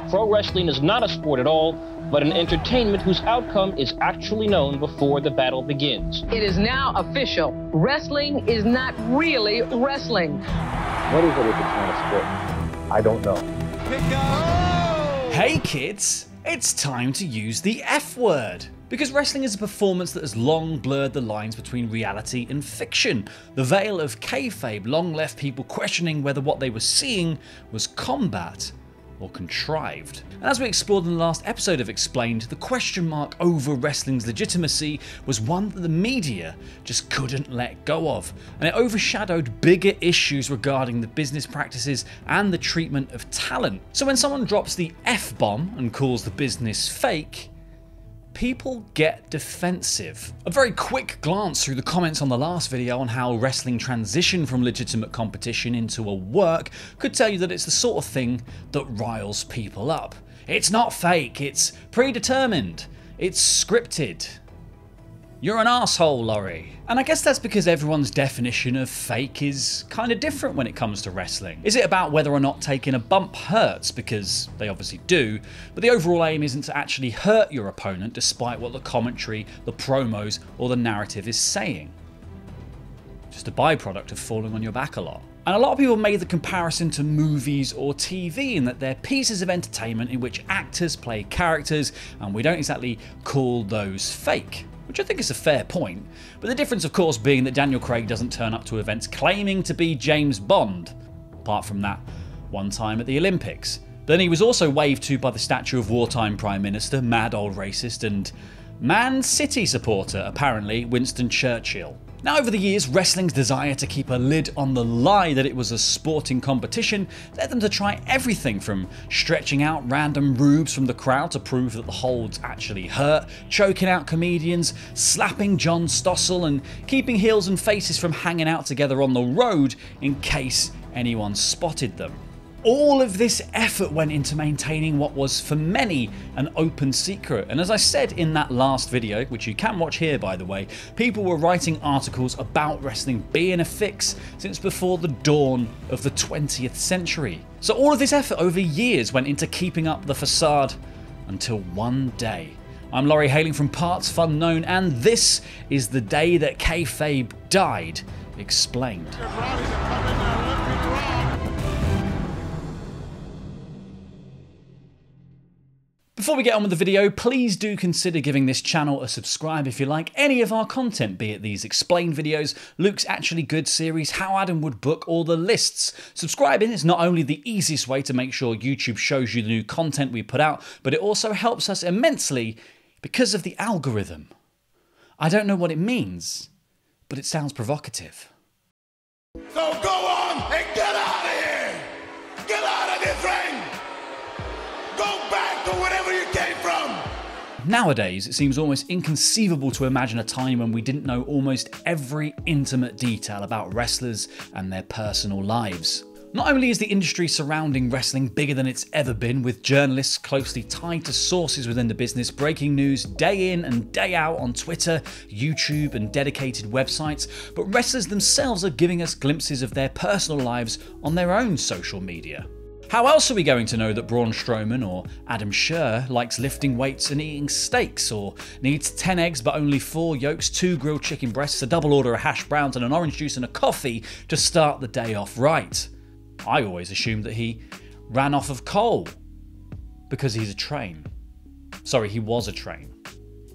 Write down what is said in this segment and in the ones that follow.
pro wrestling is not a sport at all, but an entertainment whose outcome is actually known before the battle begins. It is now official. Wrestling is not really wrestling. What is it if it's not a sport? I don't know. Hey kids, it's time to use the F word. Because wrestling is a performance that has long blurred the lines between reality and fiction. The veil of kayfabe long left people questioning whether what they were seeing was combat or contrived. And as we explored in the last episode of Explained, the question mark over wrestling's legitimacy was one that the media just couldn't let go of, and it overshadowed bigger issues regarding the business practices and the treatment of talent. So when someone drops the F-bomb and calls the business fake, people get defensive. A very quick glance through the comments on the last video on how wrestling transitioned from legitimate competition into a work could tell you that it's the sort of thing that riles people up. It's not fake, it's predetermined, it's scripted. You're an asshole, Laurie. And I guess that's because everyone's definition of fake is kind of different when it comes to wrestling. Is it about whether or not taking a bump hurts? Because they obviously do, but the overall aim isn't to actually hurt your opponent despite what the commentary, the promos, or the narrative is saying. Just a byproduct of falling on your back a lot. And a lot of people made the comparison to movies or TV in that they're pieces of entertainment in which actors play characters, and we don't exactly call those fake. Which I think is a fair point, but the difference of course being that Daniel Craig doesn't turn up to events claiming to be James Bond, apart from that one time at the Olympics. Then he was also waved to by the statue of wartime Prime Minister, mad old racist, and Man City supporter, apparently Winston Churchill. Now over the years, wrestling's desire to keep a lid on the lie that it was a sporting competition led them to try everything from stretching out random rubes from the crowd to prove that the holds actually hurt, choking out comedians, slapping John Stossel, and keeping heels and faces from hanging out together on the road in case anyone spotted them. All of this effort went into maintaining what was for many an open secret, and as I said in that last video, which you can watch here by the way, people were writing articles about wrestling being a fix since before the dawn of the 20th century. So all of this effort over years went into keeping up the facade until one day. I'm Laurie, hailing from partsFUNknown, and this is the day that kayfabe died, explained. Before we get on with the video, please do consider giving this channel a subscribe if you like any of our content, be it these explained videos, Luke's Actually Good series, How Adam Would Book, or the lists. Subscribing is not only the easiest way to make sure YouTube shows you the new content we put out, but it also helps us immensely because of the algorithm. I don't know what it means, but it sounds provocative. So go on and get out of here! Get out of this ring! Go back to wherever you came from! Nowadays, it seems almost inconceivable to imagine a time when we didn't know almost every intimate detail about wrestlers and their personal lives. Not only is the industry surrounding wrestling bigger than it's ever been, with journalists closely tied to sources within the business breaking news day in and day out on Twitter, YouTube, and dedicated websites, but wrestlers themselves are giving us glimpses of their personal lives on their own social media. How else are we going to know that Braun Strowman or Adam Scherr likes lifting weights and eating steaks, or needs 10 eggs but only 4 yolks, 2 grilled chicken breasts, a double order of hash browns and an orange juice and a coffee to start the day off right? I always assumed that he ran off of coal because he's a train. Sorry, he was a train.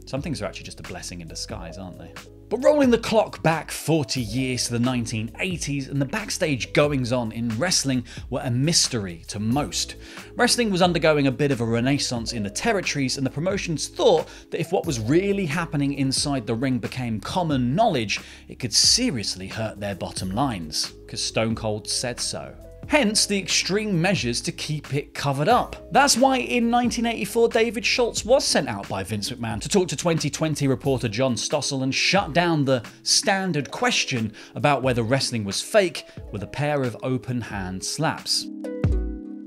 Some things are actually just a blessing in disguise, aren't they? But rolling the clock back 40 years to the 1980s, and the backstage goings-on in wrestling were a mystery to most. Wrestling was undergoing a bit of a renaissance in the territories, and the promotions thought that if what was really happening inside the ring became common knowledge, it could seriously hurt their bottom lines, because Stone Cold said so. Hence the extreme measures to keep it covered up. That's why in 1984 David Schultz was sent out by Vince McMahon to talk to 2020 reporter John Stossel and shut down the standard question about whether wrestling was fake with a pair of open hand slaps.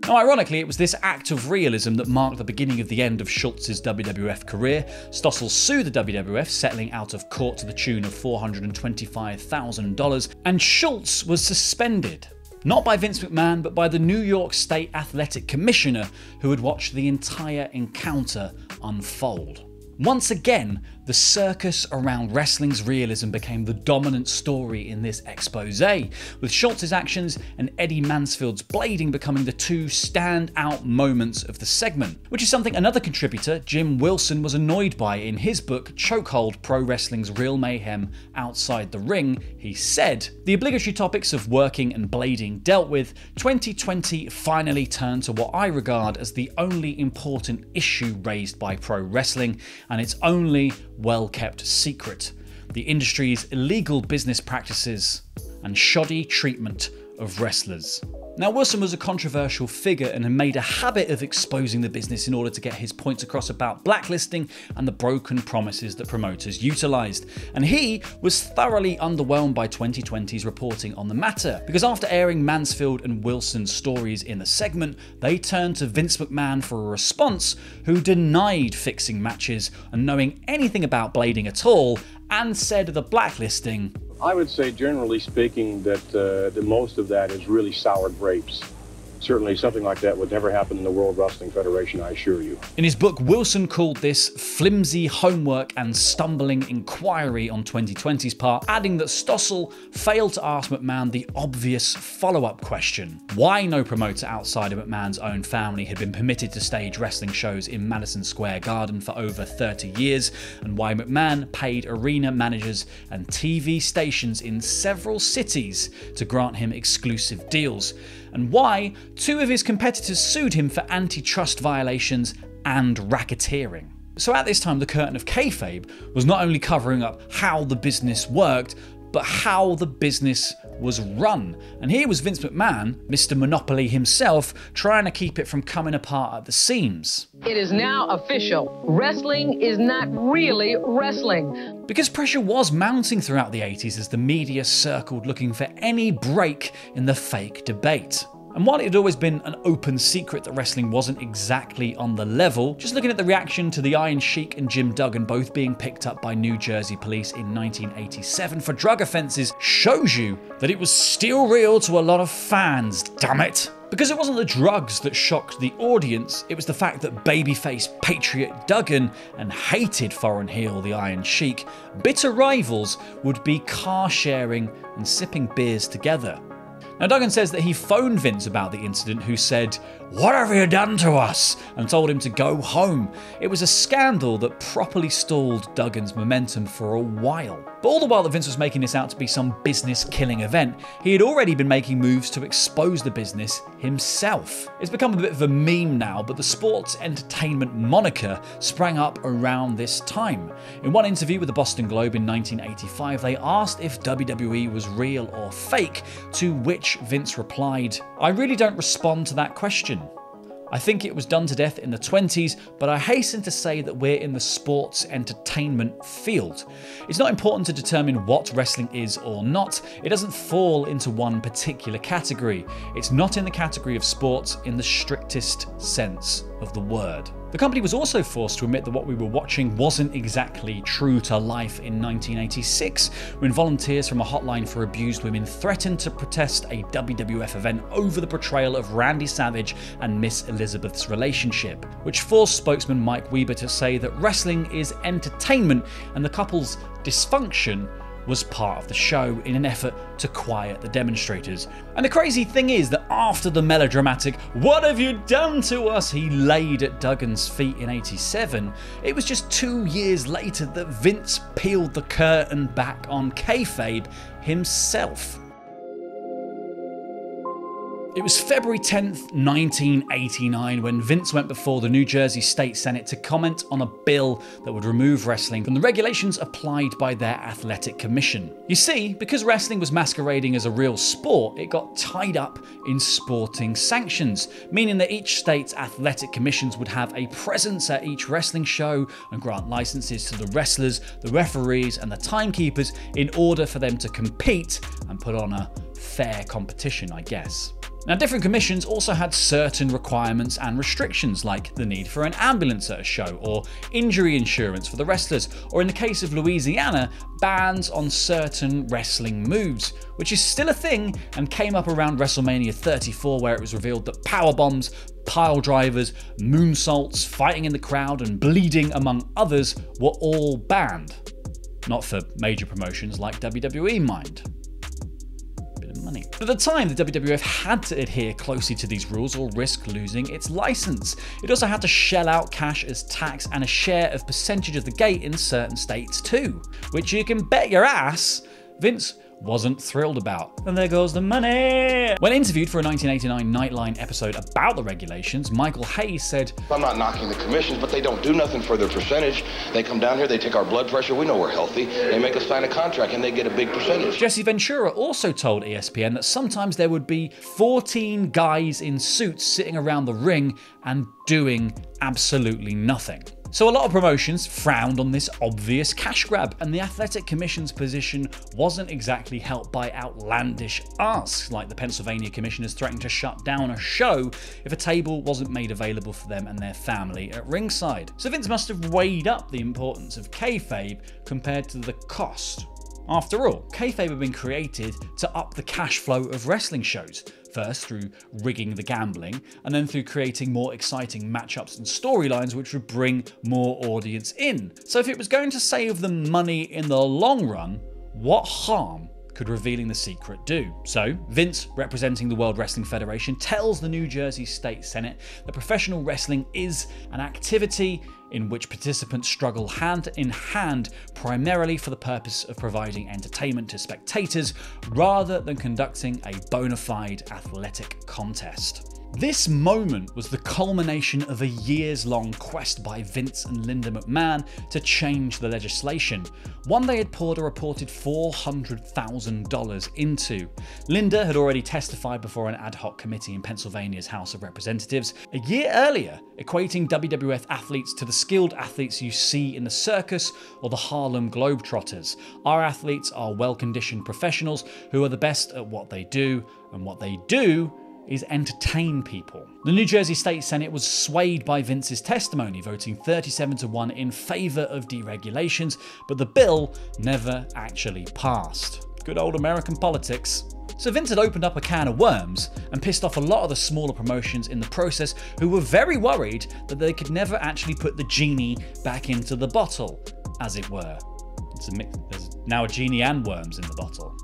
Now ironically, it was this act of realism that marked the beginning of the end of Schultz's WWF career. Stossel sued the WWF, settling out of court to the tune of $425,000, and Schultz was suspended. Not by Vince McMahon, but by the New York State Athletic Commissioner, who had watched the entire encounter unfold. Once again, the circus around wrestling's realism became the dominant story in this expose, with Schultz's actions and Eddie Mansfield's blading becoming the two standout moments of the segment, which is something another contributor, Jim Wilson, was annoyed by in his book Chokehold: Pro Wrestling's Real Mayhem Outside the Ring. He said, "The obligatory topics of working and blading dealt with, 2020 finally turned to what I regard as the only important issue raised by pro wrestling, and its only well-kept secret: the industry's illegal business practices and shoddy treatment of wrestlers." Now, Wilson was a controversial figure and had made a habit of exposing the business in order to get his points across about blacklisting and the broken promises that promoters utilised. And he was thoroughly underwhelmed by 2020's reporting on the matter, because after airing Mansfield and Wilson's stories in the segment, they turned to Vince McMahon for a response, who denied fixing matches and knowing anything about blading at all, and said the blacklisting, I would say, generally speaking, that most of that is really sour grapes. Certainly something like that would never happen in the World Wrestling Federation, I assure you. In his book, Wilson called this flimsy homework and stumbling inquiry on 2020's part, adding that Stossel failed to ask McMahon the obvious follow-up question: why no promoter outside of McMahon's own family had been permitted to stage wrestling shows in Madison Square Garden for over 30 years, and why McMahon paid arena managers and TV stations in several cities to grant him exclusive deals, and why two of his competitors sued him for antitrust violations and racketeering. So at this time, the curtain of kayfabe was not only covering up how the business worked, but how the business was run. And here was Vince McMahon, Mr. Monopoly himself, trying to keep it from coming apart at the seams. It is now official. Wrestling is not really wrestling. Because pressure was mounting throughout the 80s as the media circled looking for any break in the fake debate. And while it had always been an open secret that wrestling wasn't exactly on the level, just looking at the reaction to the Iron Sheik and Jim Duggan both being picked up by New Jersey police in 1987 for drug offences shows you that it was still real to a lot of fans, damn it. Because it wasn't the drugs that shocked the audience, it was the fact that babyface Patriot Duggan and hated foreign heel the Iron Sheik, bitter rivals, would be car sharing and sipping beers together. Now, Duggan says that he phoned Vince about the incident, who said, "What have you done to us?" and told him to go home. It was a scandal that properly stalled Duggan's momentum for a while. But all the while that Vince was making this out to be some business-killing event, he had already been making moves to expose the business himself. It's become a bit of a meme now, but the sports entertainment moniker sprang up around this time. In one interview with the Boston Globe in 1985, they asked if WWE was real or fake, to which Vince replied, "I really don't respond to that question. I think it was done to death in the 20s, but I hasten to say that we're in the sports entertainment field. It's not important to determine what wrestling is or not. It doesn't fall into one particular category. It's not in the category of sports in the strictest sense of the word." The company was also forced to admit that what we were watching wasn't exactly true to life in 1986, when volunteers from a hotline for abused women threatened to protest a WWF event over the portrayal of Randy Savage and Miss Elizabeth's relationship, which forced spokesman Mike Weber to say that wrestling is entertainment and the couple's dysfunction was part of the show in an effort to quiet the demonstrators. And the crazy thing is that after the melodramatic "What have you done to us?" he laid at Duggan's feet in 87, it was just 2 years later that Vince peeled the curtain back on kayfabe himself. It was February 10th, 1989, when Vince went before the New Jersey State Senate to comment on a bill that would remove wrestling from the regulations applied by their athletic commission. You see, because wrestling was masquerading as a real sport, it got tied up in sporting sanctions, meaning that each state's athletic commissions would have a presence at each wrestling show and grant licenses to the wrestlers, the referees, and the timekeepers in order for them to compete and put on a fair competition, I guess. Now, different commissions also had certain requirements and restrictions, like the need for an ambulance at a show, or injury insurance for the wrestlers, or in the case of Louisiana, bans on certain wrestling moves, which is still a thing and came up around WrestleMania 34, where it was revealed that powerbombs, pile drivers, moonsaults, fighting in the crowd, and bleeding, among others, were all banned. Not for major promotions like WWE, mind. Money. But at the time, the WWF had to adhere closely to these rules or risk losing its license. It also had to shell out cash as tax and a share of percentage of the gate in certain states too, which you can bet your ass Vince wasn't thrilled about. And there goes the money! When interviewed for a 1989 Nightline episode about the regulations, Michael Hayes said, I'm not knocking the commissions, but they don't do nothing for their percentage. They come down here, they take our blood pressure, we know we're healthy, they make us sign a contract and they get a big percentage. Jesse Ventura also told ESPN that sometimes there would be 14 guys in suits sitting around the ring and doing absolutely nothing. So a lot of promotions frowned on this obvious cash grab, and the Athletic Commission's position wasn't exactly helped by outlandish asks, like the Pennsylvania commissioners threatening to shut down a show if a table wasn't made available for them and their family at ringside. So Vince must have weighed up the importance of kayfabe compared to the cost. After all, kayfabe had been created to up the cash flow of wrestling shows, first through rigging the gambling, and then through creating more exciting matchups and storylines which would bring more audience in. So if it was going to save them money in the long run, what harm could revealing the secret do? So Vince, representing the World Wrestling Federation, tells the New Jersey State Senate that professional wrestling is an activity in which participants struggle hand in hand primarily for the purpose of providing entertainment to spectators rather than conducting a bona fide athletic contest. This moment was the culmination of a years-long quest by Vince and Linda McMahon to change the legislation, one they had poured a reported $400,000 into. Linda had already testified before an ad hoc committee in Pennsylvania's House of Representatives a year earlier, equating WWF athletes to the skilled athletes you see in the circus or the Harlem Globetrotters. Our athletes are well-conditioned professionals who are the best at what they do, and what they do is entertain people. The New Jersey State Senate was swayed by Vince's testimony, voting 37-1 in favour of deregulations, but the bill never actually passed. Good old American politics. So Vince had opened up a can of worms and pissed off a lot of the smaller promotions in the process, who were very worried that they could never actually put the genie back into the bottle, as it were. It's a mix. There's now a genie and worms in the bottle.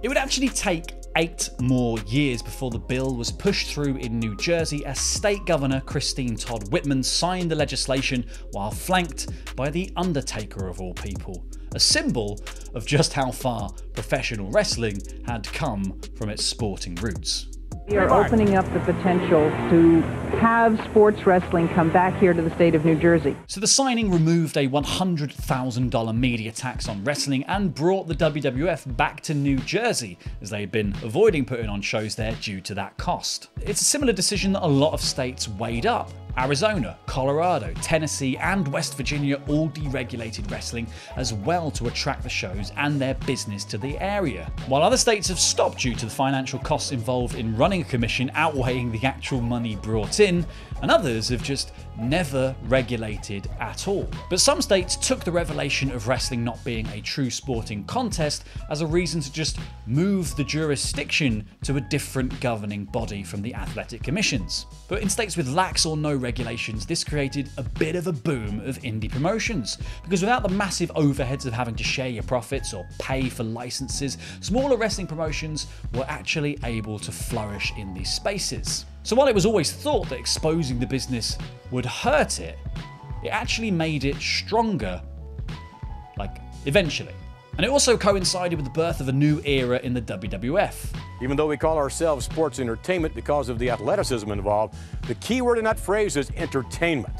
It would actually take 8 more years before the bill was pushed through in New Jersey as State Governor Christine Todd Whitman signed the legislation while flanked by The Undertaker of all people, a symbol of just how far professional wrestling had come from its sporting roots. We are opening up the potential to have sports wrestling come back here to the state of New Jersey. So the signing removed a $100,000 media tax on wrestling and brought the WWF back to New Jersey, as they had been avoiding putting on shows there due to that cost. It's a similar decision that a lot of states weighed up. Arizona, Colorado, Tennessee, and West Virginia all deregulated wrestling as well to attract the shows and their business to the area, while other states have stopped due to the financial costs involved in running a commission outweighing the actual money brought in, and others have just never regulated at all. But some states took the revelation of wrestling not being a true sporting contest as a reason to just move the jurisdiction to a different governing body from the athletic commissions. But in states with lax or no regulations, this created a bit of a boom of indie promotions, because without the massive overheads of having to share your profits or pay for licenses, smaller wrestling promotions were actually able to flourish in these spaces. So while it was always thought that exposing the business would hurt it, it actually made it stronger, eventually. And it also coincided with the birth of a new era in the WWF. Even though we call ourselves sports entertainment because of the athleticism involved, the key word in that phrase is entertainment.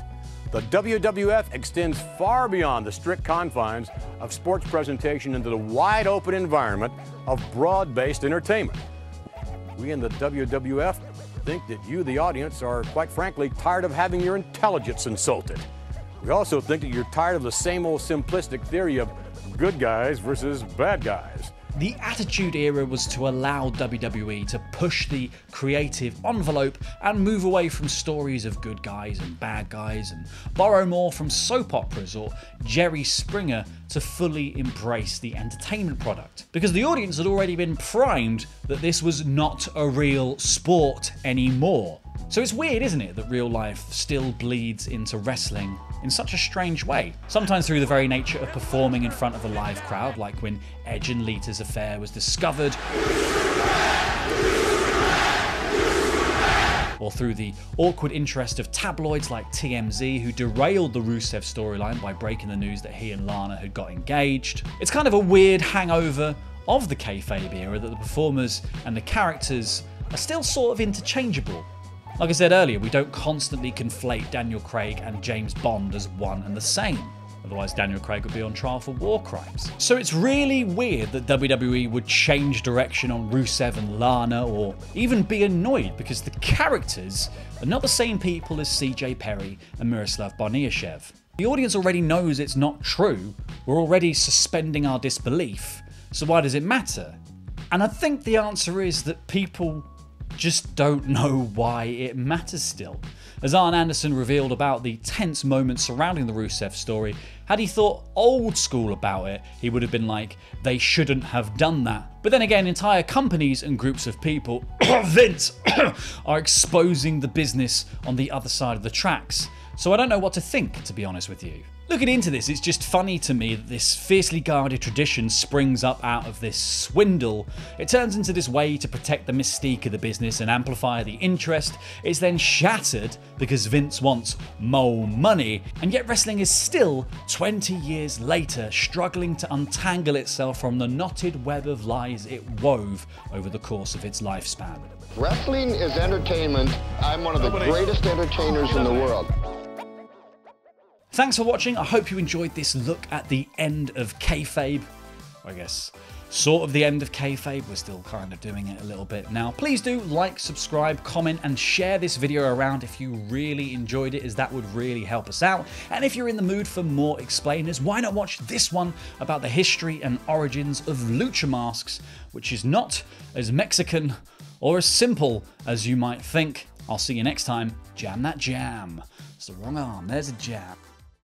The WWF extends far beyond the strict confines of sports presentation into the wide open environment of broad-based entertainment. We in the WWF think that you, the audience, are quite frankly tired of having your intelligence insulted. We also think that you're tired of the same old simplistic theory of good guys versus bad guys. The Attitude Era was to allow WWE to push the creative envelope and move away from stories of good guys and bad guys and borrow more from soap operas or Jerry Springer to fully embrace the entertainment product. Because the audience had already been primed that this was not a real sport anymore. So it's weird, isn't it, that real life still bleeds into wrestling in such a strange way. Sometimes through the very nature of performing in front of a live crowd, like when Edge and Lita's affair was discovered, or through the awkward interest of tabloids like TMZ, who derailed the Rusev storyline by breaking the news that he and Lana had got engaged. It's kind of a weird hangover of the Kayfabe era that the performers and the characters are still sort of interchangeable. Like I said earlier, we don't constantly conflate Daniel Craig and James Bond as one and the same. Otherwise, Daniel Craig would be on trial for war crimes. So it's really weird that WWE would change direction on Rusev and Lana, or even be annoyed because the characters are not the same people as CJ Perry and Miroslav Barniashev. The audience already knows it's not true. We're already suspending our disbelief. So why does it matter? And I think the answer is that people just don't know why it matters still. As Arn Anderson revealed about the tense moments surrounding the Rusev story, had he thought old school about it, he would have been like, they shouldn't have done that. But then again, entire companies and groups of people, Vince, are exposing the business on the other side of the tracks. So I don't know what to think, to be honest with you. Looking into this, it's just funny to me that this fiercely guarded tradition springs up out of this swindle. It turns into this way to protect the mystique of the business and amplify the interest. It's then shattered because Vince wants more money, and yet wrestling is still, 20 years later, struggling to untangle itself from the knotted web of lies it wove over the course of its lifespan. Wrestling is entertainment. I'm one of the greatest entertainers in the world. Thanks for watching. I hope you enjoyed this look at the end of Kayfabe. I guess sort of the end of Kayfabe. We're still kind of doing it a little bit now. Please do like, subscribe, comment, and share this video around if you really enjoyed it, as that would really help us out. And if you're in the mood for more explainers, why not watch this one about the history and origins of lucha masks, which is not as Mexican or as simple as you might think. I'll see you next time. Jam that jam. It's the wrong arm. There's a jam.